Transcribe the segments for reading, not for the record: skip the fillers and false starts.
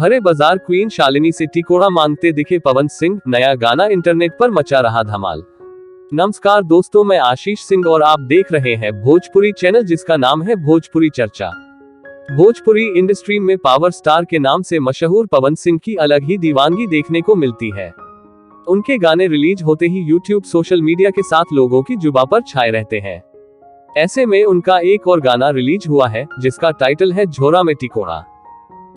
भरे बाजार क्वीन शालिनी से टिकोड़ा मांगते दिखे पवन सिंह, नया गाना इंटरनेट पर मचा रहा धमाल। नमस्कार दोस्तों, मैं आशीष सिंह और आप देख रहे हैं भोजपुरी चैनल जिसका नाम है भोजपुरी चर्चा। भोजपुरी इंडस्ट्री में पावर स्टार के नाम से मशहूर पवन सिंह की अलग ही दीवानगी देखने को मिलती है। उनके गाने रिलीज होते ही यूट्यूब सोशल मीडिया के साथ लोगों की जुबां पर छाए रहते हैं। ऐसे में उनका एक और गाना रिलीज हुआ है जिसका टाइटल है झोरा में टिकोड़ा।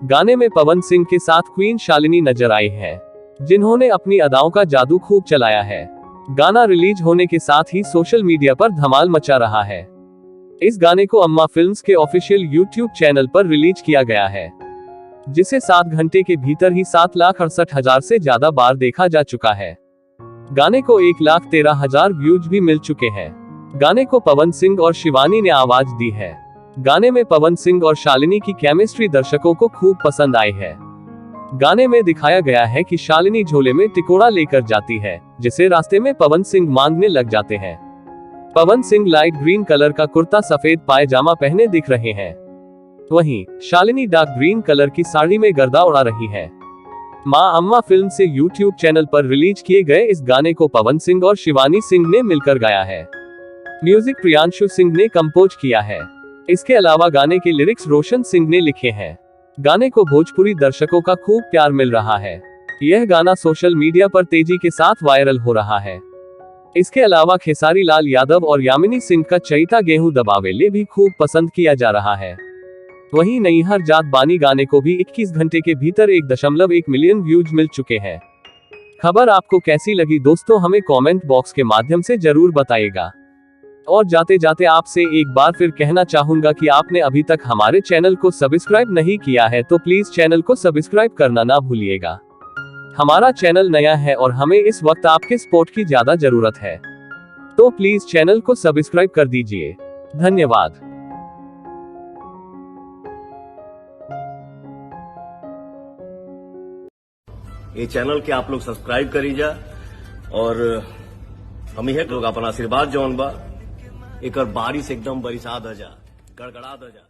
गाने में पवन सिंह के साथ क्वीन शालिनी नजर आई है, जिन्होंने अपनी अदाओं का जादू खूब चलाया है। गाना रिलीज होने के साथ ही सोशल मीडिया पर धमाल मचा रहा है। इस गाने को अम्मा फिल्म्स के ऑफिशियल यूट्यूब चैनल पर रिलीज किया गया है, जिसे 7 घंटे के भीतर ही 7,68,000 से ज्यादा बार देखा जा चुका है। गाने को 1,13,000 व्यूज भी मिल चुके हैं। गाने को पवन सिंह और शिवानी ने आवाज दी है। गाने में पवन सिंह और शालिनी की केमिस्ट्री दर्शकों को खूब पसंद आई है। गाने में दिखाया गया है कि शालिनी झोले में टिकोड़ा लेकर जाती है, जिसे रास्ते में पवन सिंह मांगने लग जाते हैं। Pawan Singh light green colour का कुर्ता सफेद पायजामा पहने दिख रहे हैं, वहीं शालिनी डार्क ग्रीन कलर की साड़ी में गर्दा उड़ा रही है। मां अम्मा फिल्म से यूट्यूब चैनल पर रिलीज किए गए इस गाने को पवन सिंह और शिवानी सिंह ने मिलकर गाया है। म्यूजिक प्रियांशु सिंह ने कंपोज किया है। इसके अलावा गाने के लिरिक्स रोशन सिंह ने लिखे हैं। गाने को भोजपुरी दर्शकों का खूब प्यार मिल रहा है। यह गाना सोशल मीडिया पर तेजी के साथ वायरल हो रहा है। इसके अलावा खेसारी लाल यादव और यामिनी सिंह का चैता गेहूं दबावेले भी खूब पसंद किया जा रहा है। वहीं नैहर जात बानी गाने को भी 21 घंटे के भीतर 1.1 मिलियन व्यूज मिल चुके हैं। खबर आपको कैसी लगी दोस्तों, हमें कमेंट बॉक्स के माध्यम से जरूर बताइएगा। और जाते जाते आपसे एक बार फिर कहना चाहूंगा कि आपने अभी तक हमारे चैनल को सब्सक्राइब नहीं किया है तो प्लीज चैनल को सब्सक्राइब करना ना भूलिएगा। हमारा चैनल नया है और हमें इस वक्त आपके सपोर्ट की ज्यादा जरूरत है, तो प्लीज चैनल को सब्सक्राइब कर दीजिए। धन्यवाद। ये चैनल के आप लोग सब्सक्राइब करीजा और हम लोग अपन आशीर्वाद जौन बा एक बारिश एकदम बरसा द जा, गड़गड़ा द जा।